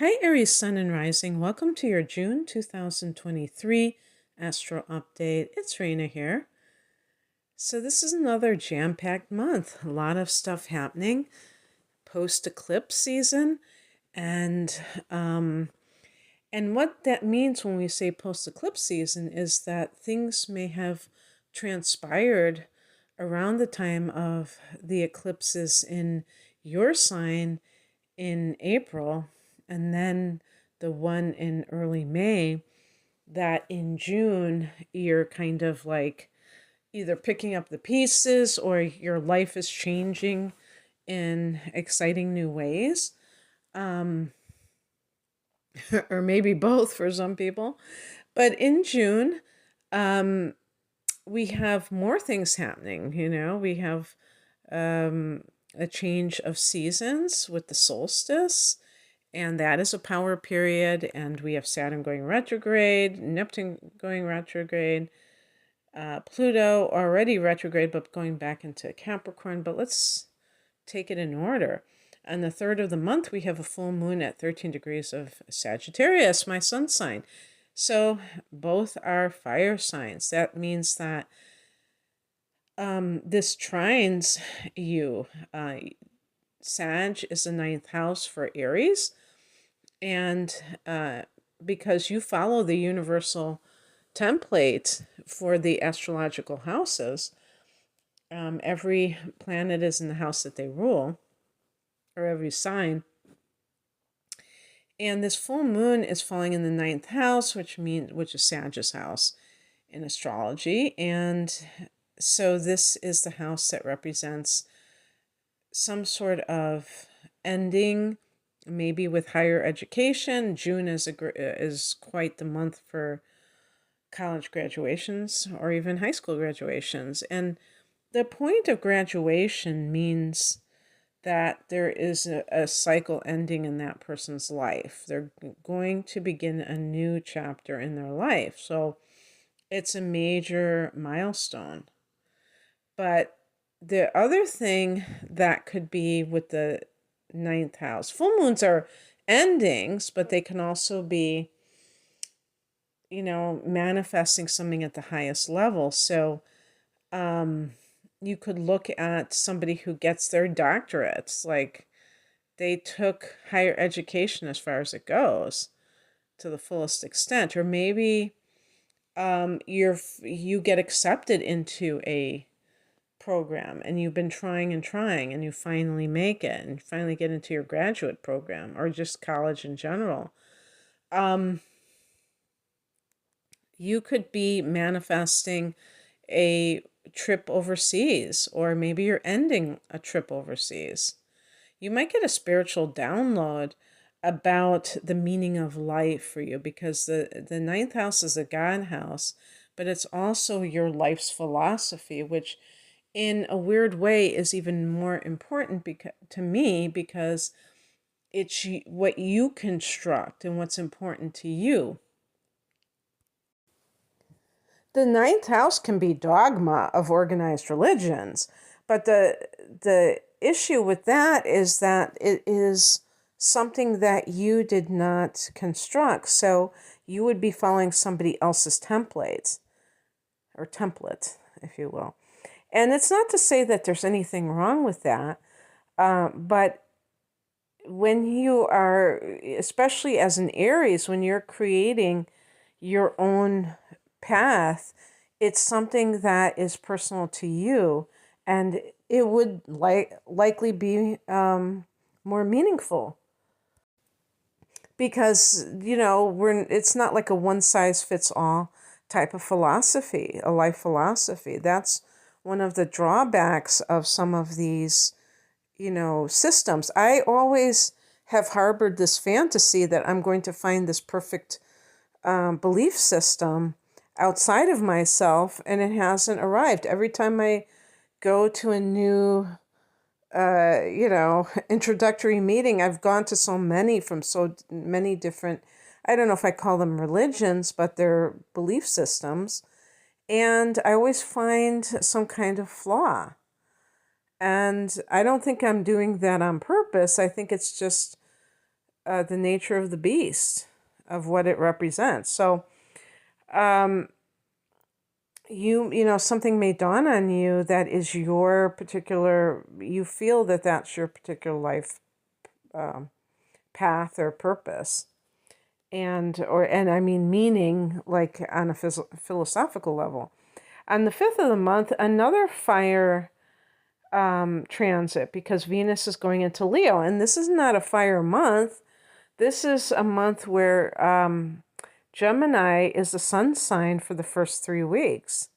Hi, Aries Sun and Rising. Welcome to your June 2023 Astro Update. It's Raina here. So this is another jam-packed month. A lot of stuff happening. Post-eclipse season. And and what that means when we say post-eclipse season is that things may have transpired around the time of the eclipses in your sign in April, and then the one in early May, that in June you're kind of like either picking up the pieces or your life is changing in exciting new ways. Um, or maybe both for some people. But in June, um, we have more things happening. We have a change of seasons with the solstice, and that is a power period. And we have Saturn going retrograde, Neptune going retrograde, Pluto already retrograde, but going back into Capricorn. But let's take it in order. On the 3rd of the month, we have a full moon at 13 degrees of Sagittarius, my sun sign. So both are fire signs. That means that this trines you. Sag is the 9th house for Aries. And because you follow the universal template for the astrological houses, every planet is in the house that they rule, or every sign. And this full moon is falling in the 9th house, which is Sag's house in astrology. And so this is the house that represents some sort of ending, maybe with higher education. June is quite the month for college graduations or even high school graduations. And the point of graduation means that there is a cycle ending in that person's life. They're going to begin a new chapter in their life. So it's a major milestone. But the other thing that could be with the 9th house, full moons are endings, but they can also be, manifesting something at the highest level. So you could look at somebody who gets their doctorates, like they took higher education as far as it goes to the fullest extent. Or maybe you get accepted into a program and you've been trying and you finally make it and finally get into your graduate program or just college in general. You could be manifesting a trip overseas, or maybe you're ending a trip overseas. You might get a spiritual download about the meaning of life for you, because the 9th house is a God house, but it's also your life's philosophy, which in a weird way is even more important to me, because it's what you construct and what's important to you. The 9th house can be dogma of organized religions, but the issue with that is that it is something that you did not construct. So you would be following somebody else's template, or template, if you will. And it's not to say that there's anything wrong with that, but when you are, especially as an Aries, when you're creating your own path, it's something that is personal to you, and it would likely be more meaningful, because it's not like a one size fits all type of philosophy, a life philosophy. That's one of the drawbacks of some of these systems. I always have harbored this fantasy that I'm going to find this perfect belief system outside of myself, and it hasn't arrived. Every time I go to a new introductory meeting, I've gone to so many different, I don't know if I call them religions, but they're belief systems, and I always find some kind of flaw. And I don't think I'm doing that on purpose. I think it's just the nature of the beast, of what it represents. So, um, something may dawn on you that is your particular, you feel that that's your particular life path or purpose. And I mean meaning, like on a philosophical level. On the 5th of the month, another fire transit, because Venus is going into Leo. And this is not a fire month. This is a month where Gemini is the sun sign for the first 3 weeks.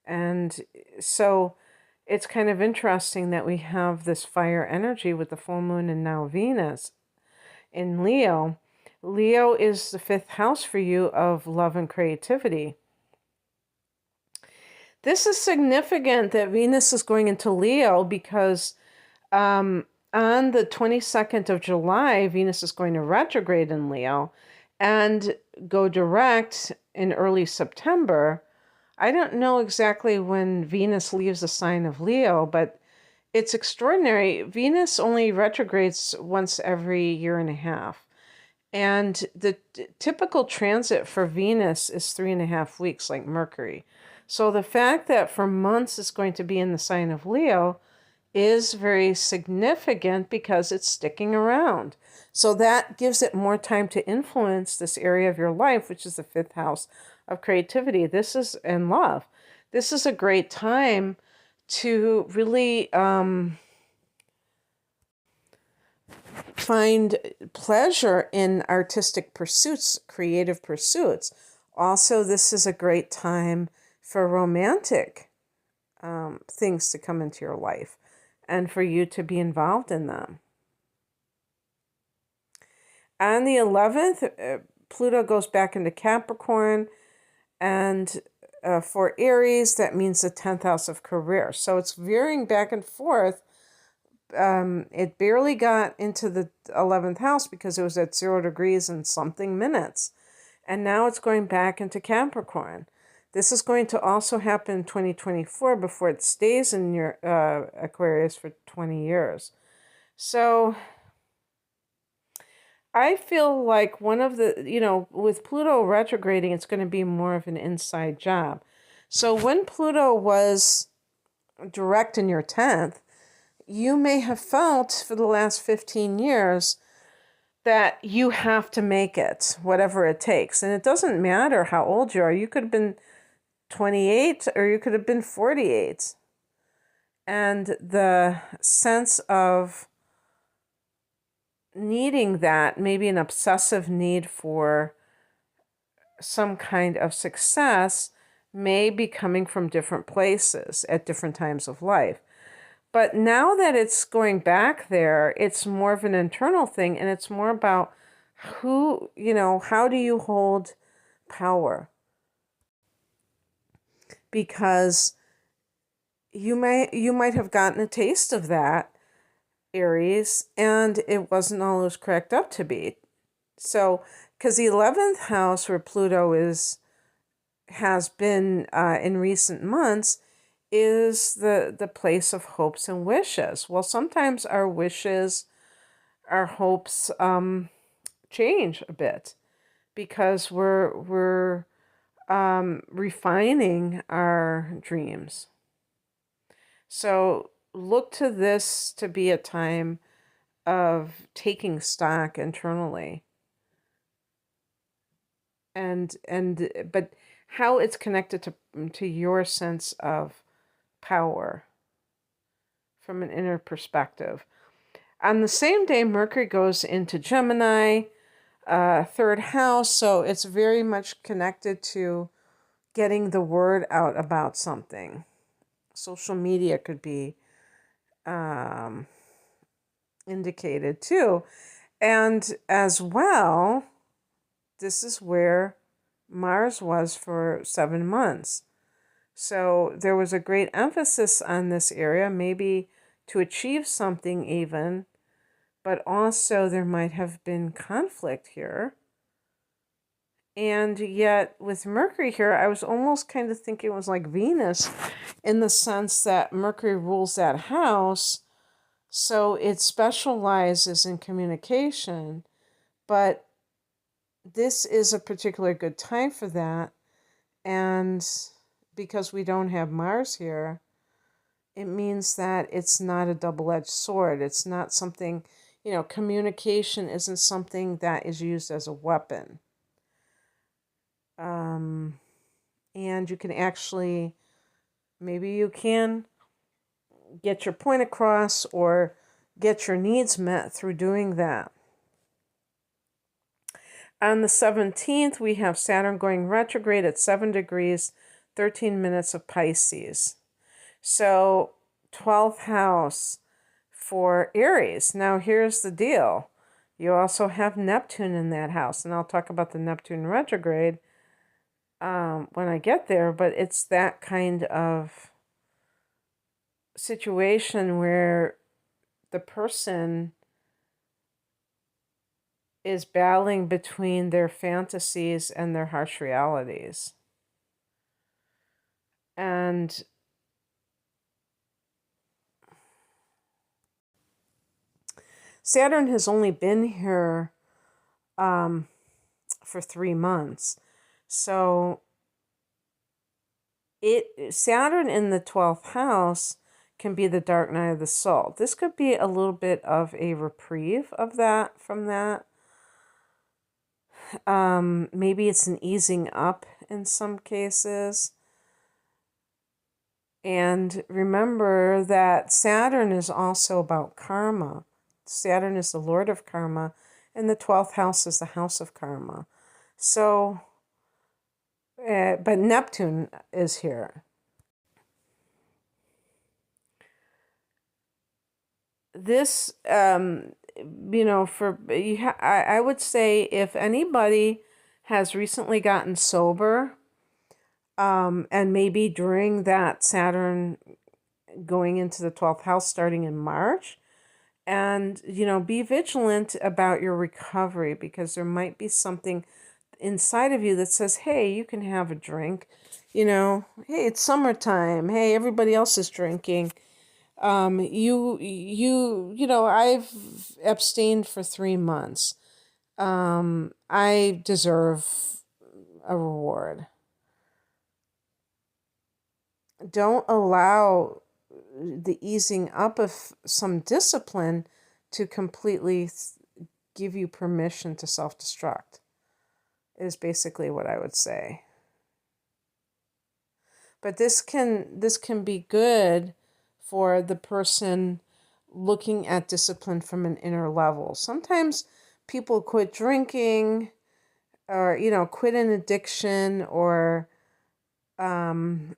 And so it's kind of interesting that we have this fire energy with the full moon and now Venus in Leo. Leo is the 5th house for you of love and creativity. This is significant that Venus is going into Leo because on the 22nd of July, Venus is going to retrograde in Leo and go direct in early September. I don't know exactly when Venus leaves the sign of Leo, but it's extraordinary. Venus only retrogrades once every year and a half. And the typical transit for Venus is 3.5 weeks, like Mercury. So the fact that for months it's going to be in the sign of Leo is very significant because it's sticking around. So that gives it more time to influence this area of your life, which is the 5th house of creativity. This is in love. This is a great time to really find pleasure in artistic pursuits, creative pursuits. Also, this is a great time for romantic things to come into your life and for you to be involved in them. On the 11th, Pluto goes back into Capricorn, and for Aries, that means the 10th house of career. So it's veering back and forth. It barely got into the 11th house because it was at 0 degrees and something minutes. And now it's going back into Capricorn. This is going to also happen in 2024 before it stays in your Aquarius for 20 years. So I feel like one of the, with Pluto retrograding, it's going to be more of an inside job. So when Pluto was direct in your 10th, you may have felt for the last 15 years that you have to make it, whatever it takes. And it doesn't matter how old you are. You could have been 28 or you could have been 48. And the sense of needing that, maybe an obsessive need for some kind of success, may be coming from different places at different times of life. But now that it's going back there, it's more of an internal thing, and it's more about how do you hold power? Because you might have gotten a taste of that, Aries, and it wasn't all it was cracked up to be. So, because the 11th house where Pluto has been in recent months is the place of hopes and wishes. Well, sometimes our wishes, our hopes change a bit because we're refining our dreams. So look to this to be a time of taking stock internally. But how it's connected to your sense of power from an inner perspective. On the same day, Mercury goes into Gemini, 3rd house, so it's very much connected to getting the word out about something. Social media could be indicated too. And as well, this is where Mars was for 7 months. So there was a great emphasis on this area, maybe to achieve something even, but also there might have been conflict here. And yet with Mercury here, I was almost kind of thinking it was like Venus in the sense that Mercury rules that house, so it specializes in communication, But this is a particularly good time for that. And because we don't have Mars here, it means that it's not a double-edged sword. It's not something, communication isn't something that is used as a weapon. And you can actually, maybe you can get your point across or get your needs met through doing that. On the 17th, we have Saturn going retrograde at 7 degrees, 13 minutes of Pisces. So 12th house for Aries. Now, here's the deal. You also have Neptune in that house, and I'll talk about the Neptune retrograde when I get there, but it's that kind of situation where the person is battling between their fantasies and their harsh realities. And Saturn has only been here for 3 months. So Saturn in the 12th house can be the dark night of the soul. This could be a little bit of a reprieve of that, from that. Maybe it's an easing up in some cases. And remember that Saturn is also about karma. Saturn is the lord of karma, and the 12th house is the house of karma. So, but Neptune is here. This, I would say if anybody has recently gotten sober, and maybe during that Saturn going into the 12th house starting in March, and, be vigilant about your recovery, because there might be something inside of you that says, hey, you can have a drink. Hey, it's summertime. Hey, everybody else is drinking. I've abstained for 3 months. I deserve a reward. Don't allow the easing up of some discipline to completely give you permission to self-destruct, is basically what I would say. But this can be good for the person looking at discipline from an inner level. Sometimes people quit drinking, or quit an addiction, or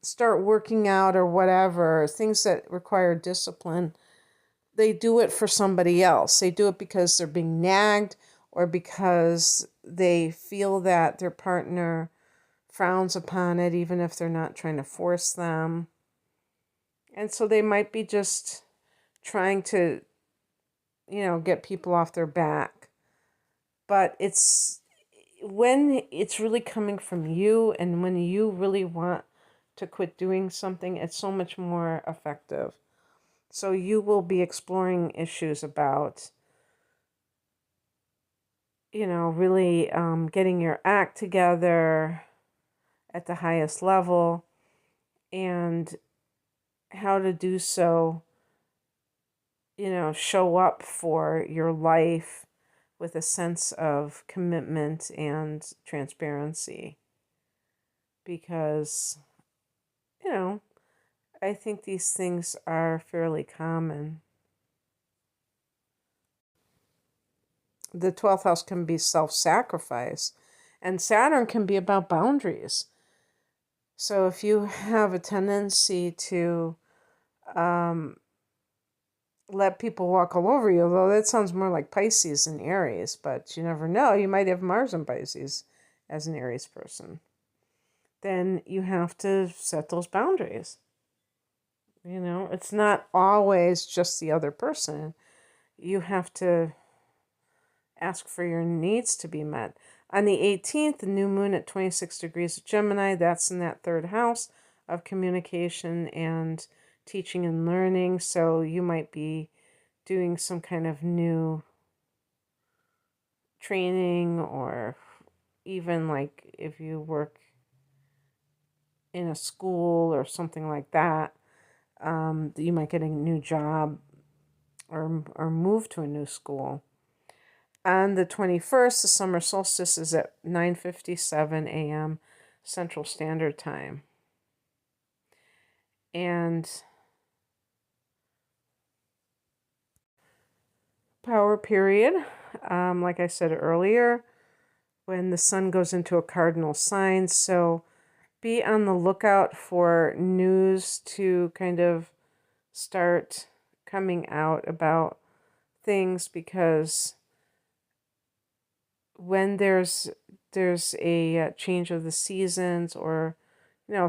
start working out, or whatever, things that require discipline. They do it for somebody else. They do it because they're being nagged, or because they feel that their partner frowns upon it, even if they're not trying to force them. And so they might be just trying to, get people off their back. But it's when it's really coming from you, and when you really want to quit doing something, it's so much more effective. So you will be exploring issues about, really getting your act together at the highest level, and how to do so, show up for your life with a sense of commitment and transparency. Because, I think these things are fairly common. The 12th house can be self-sacrifice, and Saturn can be about boundaries. So if you have a tendency to let people walk all over you, although that sounds more like Pisces than Aries, but you never know. You might have Mars in Pisces as an Aries person. Then you have to set those boundaries. It's not always just the other person. You have to ask for your needs to be met. On the 18th, the new moon at 26 degrees of Gemini, that's in that 3rd house of communication and teaching and learning. So you might be doing some kind of new training, or even like if you work in a school or something like that, you might get a new job or move to a new school. On the 21st, the summer solstice is at 9:57 a.m. Central Standard Time. And power period, like I said earlier, when the sun goes into a cardinal sign. So be on the lookout for news to kind of start coming out about things, because when there's a change of the seasons, or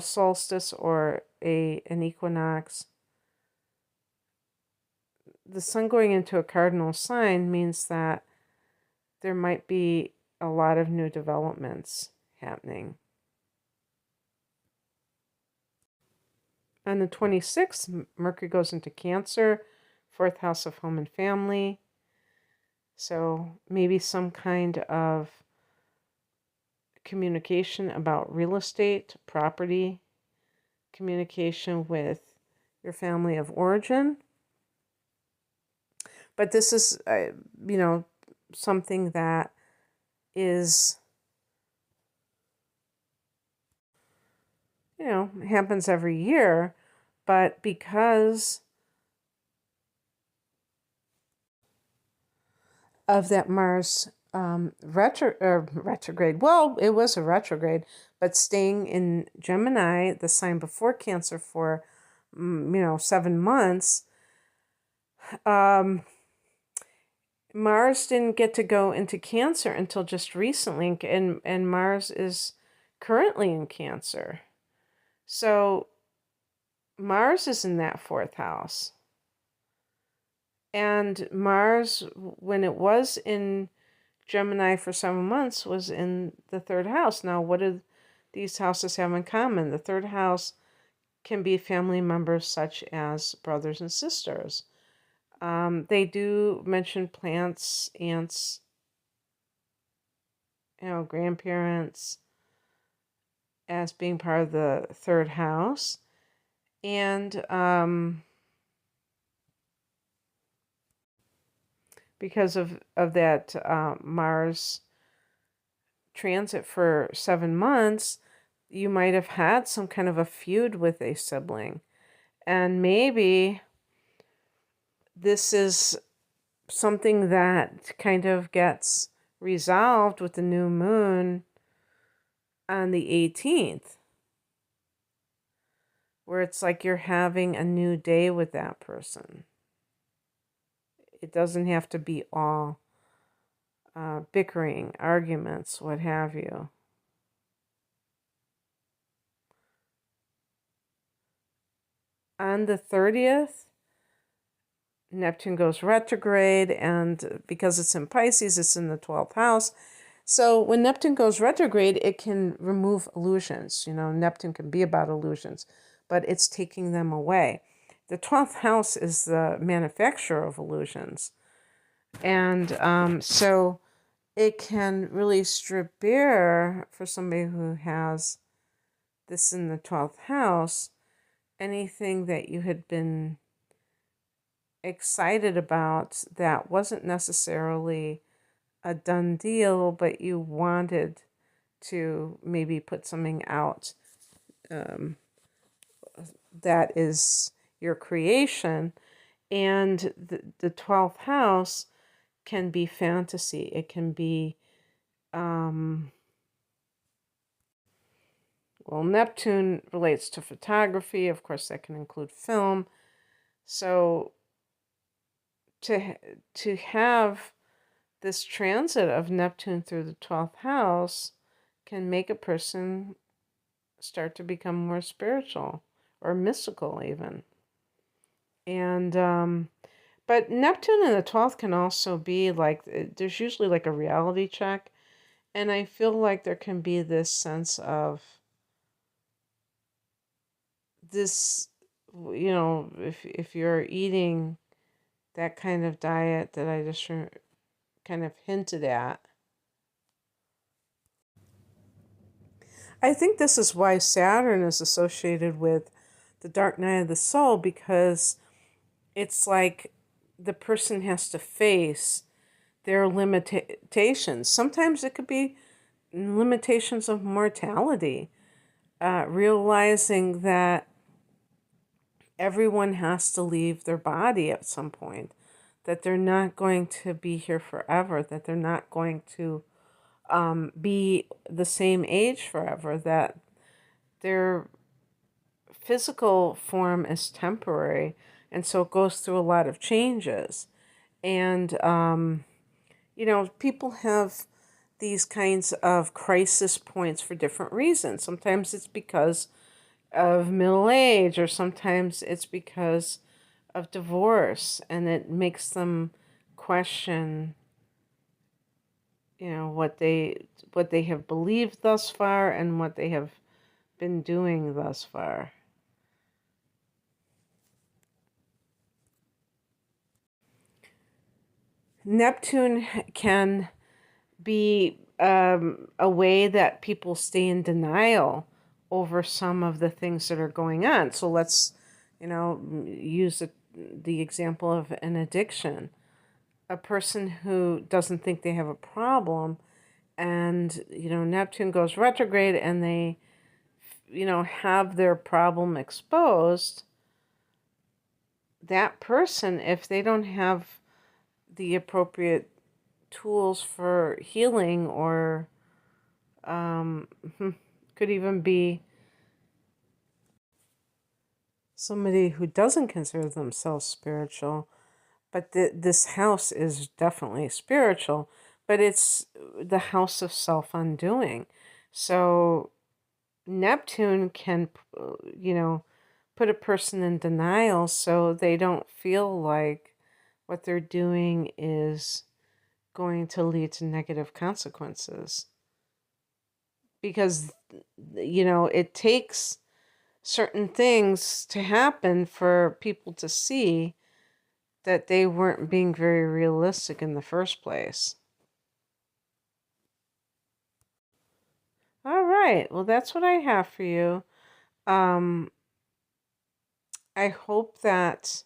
solstice, or an equinox, the sun going into a cardinal sign means that there might be a lot of new developments happening. On the 26th, Mercury goes into Cancer, fourth house of home and family. So maybe some kind of communication about real estate, property, communication with your family of origin. But this is, something that is, happens every year. But because of that Mars retrograde, well, it was a retrograde, but staying in Gemini, the sign before Cancer, for 7 months, Mars didn't get to go into Cancer until just recently, and Mars is currently in Cancer. So Mars is in that fourth house. And Mars, when it was in Gemini for 7 months, was in the third house. Now, what do these houses have in common? The third house can be family members such as brothers and sisters. They do mention plants, aunts, grandparents as being part of the third house. And because of that Mars transit for 7 months, you might have had some kind of a feud with a sibling. And maybe this is something that kind of gets resolved with the new moon on the 18th, where it's like you're having a new day with that person. It doesn't have to be all bickering, arguments, what have you. On the 30th, Neptune goes retrograde, and because it's in Pisces, it's in the 12th house. So when Neptune goes retrograde, it can remove illusions. Neptune can be about illusions, but it's taking them away. The 12th house is the manufacturer of illusions. And so it can really strip bare, for somebody who has this in the 12th house, anything that you had been excited about that wasn't necessarily a done deal, but you wanted to maybe put something out that is your creation. And the 12th house can be fantasy. It can be, Neptune relates to photography. Of course, that can include film. So to have this transit of Neptune through the 12th house can make a person start to become more spiritual or mystical even. And but Neptune in the 12th can also be like, there's usually like a reality check. And I feel like there can be this sense of this, if you're eating that kind of diet that I just kind of hinted at, I think this is why Saturn is associated with the dark night of the soul, because it's like the person has to face their limitations. Sometimes it could be limitations of mortality, realizing that everyone has to leave their body at some point, that they're not going to be here forever, that they're not going to be the same age forever, that their physical form is temporary, and so it goes through a lot of changes. And, people have these kinds of crisis points for different reasons. Sometimes it's because of middle age, or sometimes it's because of divorce, and it makes them question, what they have believed thus far and what they have been doing thus far. Neptune can be a way that people stay in denial over some of the things that are going on. So let's, use the example of an addiction. A person who doesn't think they have a problem, and, Neptune goes retrograde, and they, have their problem exposed. That person, if they don't have the appropriate tools for healing, or um, could even be somebody who doesn't consider themselves spiritual, but this house is definitely spiritual, but it's the house of self-undoing. So Neptune can, put a person in denial so they don't feel like what they're doing is going to lead to negative consequences. Because, it takes certain things to happen for people to see that they weren't being very realistic in the first place. All right. Well, that's what I have for you. Um, I hope that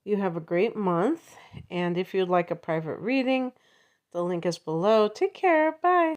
you have a great month. And if you'd like a private reading, the link is below. Take care. Bye.